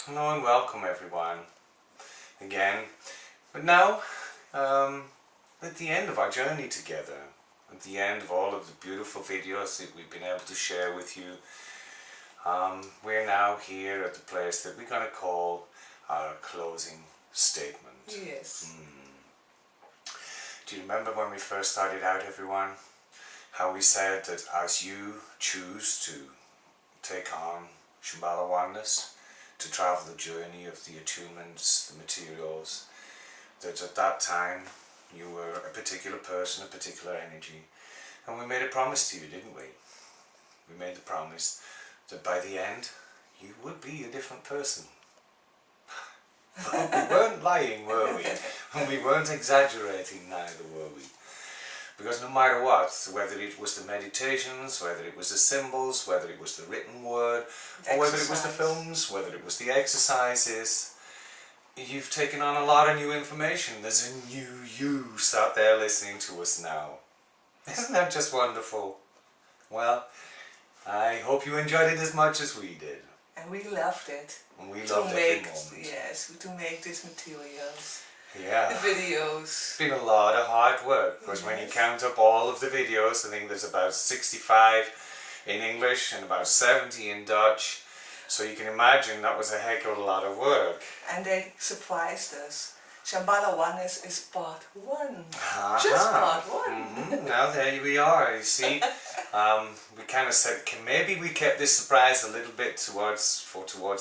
Hello and welcome everyone again. But now, at the end of our journey together, at the end of all of the beautiful videos that we've been able to share with you, we're now here at the place that we're going to call our closing statement. Yes. Do you remember when we first started out, everyone? How we said that as you choose to take on Shambhala Oneness, to travel the journey of the attunements, the materials, that at that time you were a particular person, a particular energy. And we made a promise to you, didn't we? We made the promise that by the end you would be a different person. But we weren't lying, were we? And we weren't exaggerating neither, were we? Because no matter what, whether it was the meditations, whether it was the symbols, whether it was the written word, or whether it was the films, whether it was the exercises, you've taken on a lot of new information. There's a new you sat there listening to us now. Isn't that just wonderful? Well, I hope you enjoyed it as much as we did. And we loved it. And we loved every moment. Yes, to make these materials. Yeah. The videos. It's been a lot of hard work, because when you count up all of the videos, I think there's about 65 in English and about 70 in Dutch. So you can imagine that was a heck of a lot of work. And they surprised us. Shambhala Oneness is part 1. Aha. Just part 1. Now there we are, you see. We kind of said, maybe we kept this surprise a little bit towards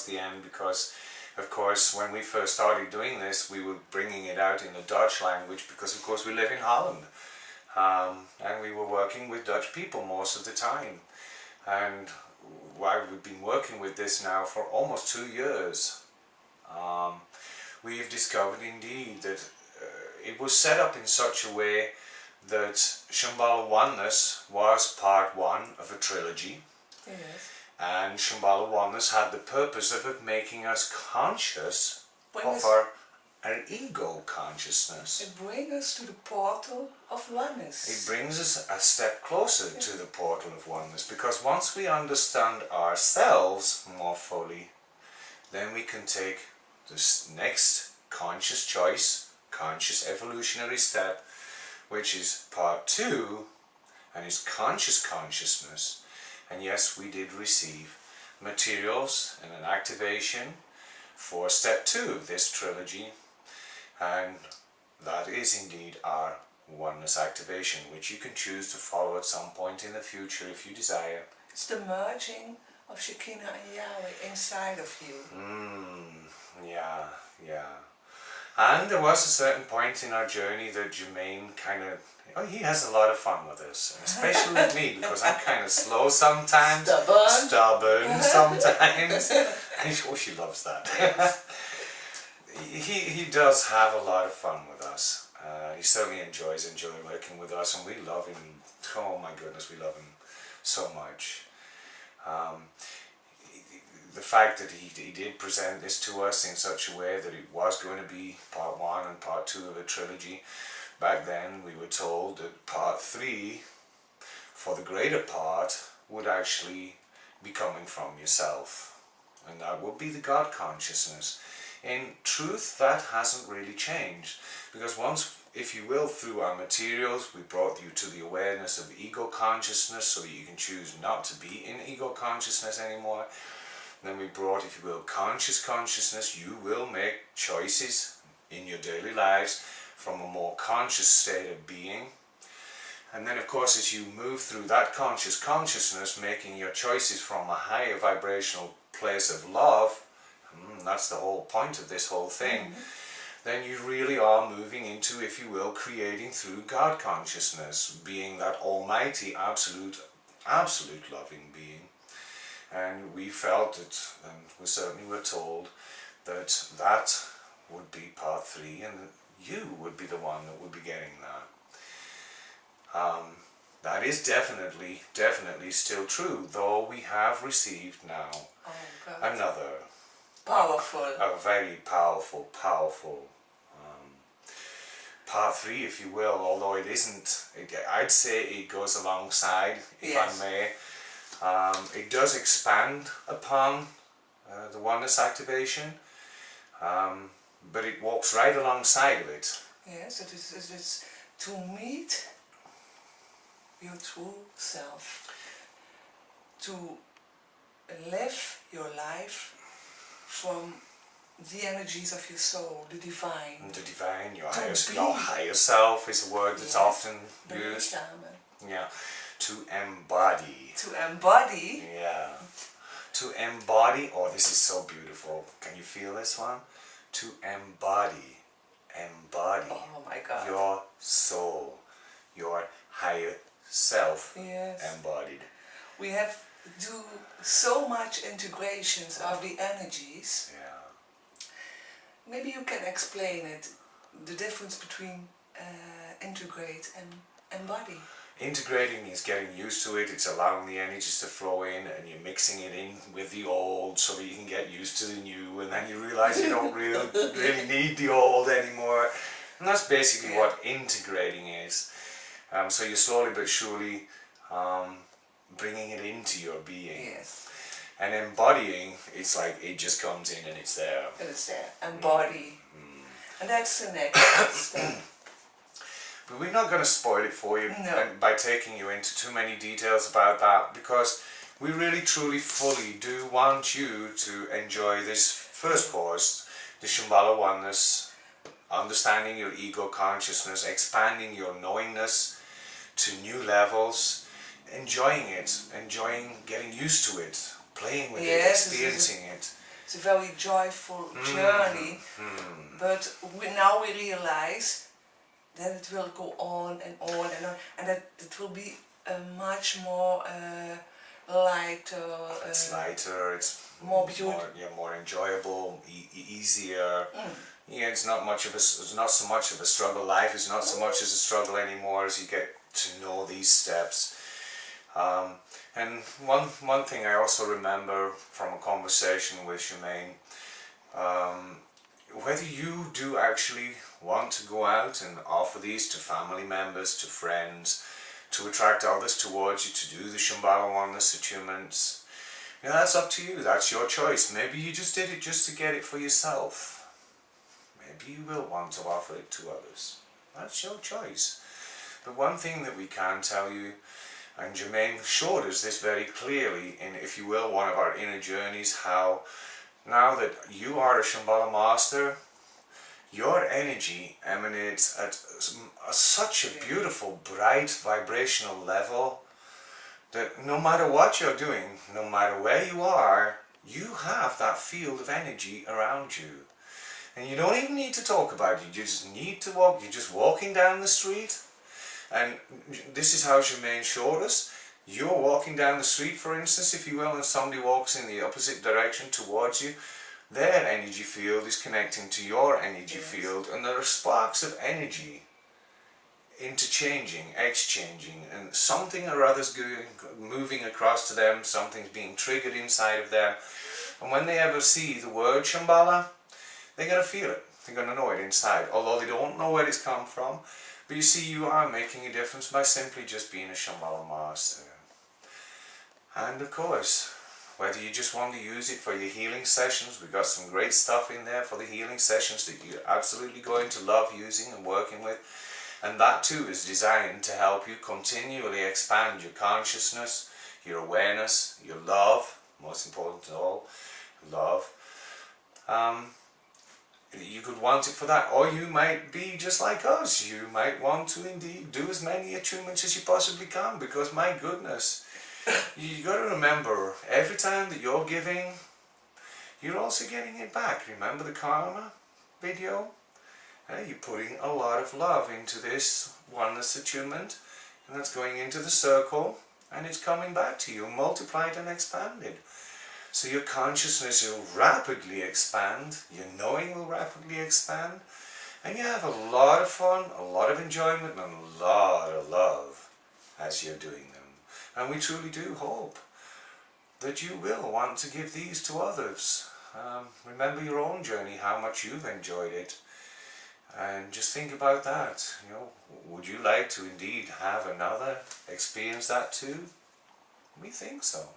the end, because of course, when we first started doing this, we were bringing it out in the Dutch language because, of course, we live in Holland. And we were working with Dutch people most of the time. And while we've been working with this now for almost 2 years, we've discovered indeed that it was set up in such a way that Shambhala Oneness was part 1 of a trilogy. Yes. And Shambhala Oneness had the purpose of making us conscious of our ego consciousness. It brings us to the portal of oneness. It brings us a step closer to the portal of oneness, because once we understand ourselves more fully, then we can take this next conscious choice, conscious evolutionary step, which is part 2, and is conscious consciousness. And yes, we did receive materials and an activation for step 2 of this trilogy, and that is indeed our oneness activation, which you can choose to follow at some point in the future if you desire. It's the merging of Shekinah and Yahweh inside of you. Yeah. And there was a certain point in our journey that Jermaine kind of, he has a lot of fun with us, especially with me, because I'm kind of slow sometimes, stubborn sometimes. She loves that. Yes. He does have a lot of fun with us. He certainly enjoys working with us, and we love him. Oh my goodness, we love him so much. The fact that he did present this to us in such a way that it was going to be part 1 and part 2 of a trilogy. Back then we were told that part 3, for the greater part, would actually be coming from yourself. And that would be the God consciousness. In truth, that hasn't really changed. Because once, if you will, through our materials, we brought you to the awareness of ego consciousness so that you can choose not to be in ego consciousness anymore. Then we brought, if you will, conscious consciousness. You will make choices in your daily lives from a more conscious state of being. And then, of course, as you move through that conscious consciousness, making your choices from a higher vibrational place of love, that's the whole point of this whole thing, then you really are moving into, if you will, creating through God consciousness, being that almighty, absolute loving being. And we felt it, and we certainly were told that that would be part 3, and that you would be the one that would be getting that. That is definitely still true, though we have received now another a very powerful part 3, if you will, although it isn't, I'd say it goes alongside, if I may. It does expand upon the oneness activation, but it walks right alongside of it. Yes, it is to meet your true self, to live your life from the energies of your soul, the divine. The divine, your To higher self is a word that's often used. Shaman. Yeah, to embody. To embody. Yeah, to embody. Oh, this is so beautiful. Can you feel this one? To embody, Oh my God. your soul, your higher self, Yes. embodied. We have do so much integrations of the energies. Yeah. Maybe you can explain it, the difference between integrate and embody. Integrating is getting used to it, it's allowing the energies to flow in, and you're mixing it in with the old so that you can get used to the new, and then you realize you don't really need the old anymore. And that's basically what integrating is. So you're slowly but surely bringing it into your being. Yes. And embodying, it's like it just comes in and it's there. And it's there. Embody. And that's the next step. But we're not going to spoil it for you by taking you into too many details about that, because we really truly fully do want you to enjoy this first course, the Shambhala Oneness, understanding your ego consciousness, expanding your knowingness to new levels, enjoying it, getting used to it, playing with it, experiencing it. It's a very joyful journey, but now we realize that it will go on and on and on, and that it will be a much more lighter. It's lighter. It's more beautiful. More enjoyable, easier. Yeah, it's not so much of a struggle. Life is not so much as a struggle anymore as you get to know these steps. And one thing I also remember from a conversation with Shemaine, whether you do actually want to go out and offer these to family members, to friends, to attract others towards you, to do the Shambhala Oneness attunements, that's up to you. That's your choice. Maybe you just did it just to get it for yourself. Maybe you will want to offer it to others. That's your choice. But one thing that we can tell you, and Jermaine showed us this very clearly in, if you will, one of our inner journeys, how now that you are a Shambhala master, your energy emanates at such a beautiful, bright, vibrational level that no matter what you're doing, no matter where you are, you have that field of energy around you. And you don't even need to talk about it, you just need to walk, you're just walking down the street. And this is how Jermaine showed us. You're walking down the street, for instance, if you will, and somebody walks in the opposite direction towards you. Their energy field is connecting to your energy field, and there are sparks of energy interchanging, exchanging, and something or other's moving across to them, something's being triggered inside of them. And when they ever see the word Shambhala, they're going to feel it, they're going to know it inside, although they don't know where it's come from. But you see, you are making a difference by simply just being a Shambhala master. And of course, whether you just want to use it for your healing sessions, we've got some great stuff in there for the healing sessions that you're absolutely going to love using and working with. And that too is designed to help you continually expand your consciousness, your awareness, your love, most important of all, love. You could want it for that, or you might be just like us. You might want to indeed do as many attunements as you possibly can, because my goodness, you got to remember, every time that you're giving, you're also getting it back. Remember the karma video? You're putting a lot of love into this oneness attunement, and that's going into the circle, and it's coming back to you, multiplied and expanded. So your consciousness will rapidly expand, your knowing will rapidly expand, and you have a lot of fun, a lot of enjoyment, and a lot of love as you're doing them. And we truly do hope that you will want to give these to others. Remember your own journey, how much you've enjoyed it, and just think about that. Would you like to indeed have another experience that too? We think so.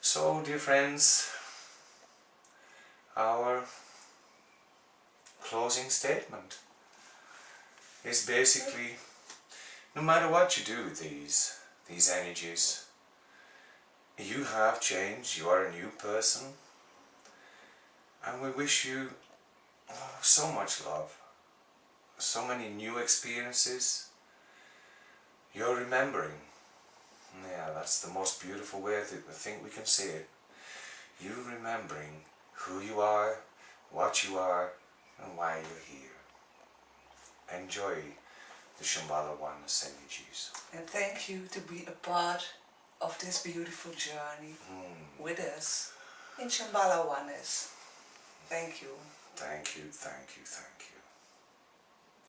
So, dear friends, our closing statement is basically, no matter what you do with these energies, you have changed, you are a new person, and we wish you so much love, so many new experiences. You're remembering. Yeah, that's the most beautiful way I think we can say it. You remembering who you are, what you are, and why you're here. Enjoy the Shambhala Oneness energies. And thank you to be a part of this beautiful journey with us in Shambhala Oneness. Thank you. Thank you, thank you, thank you.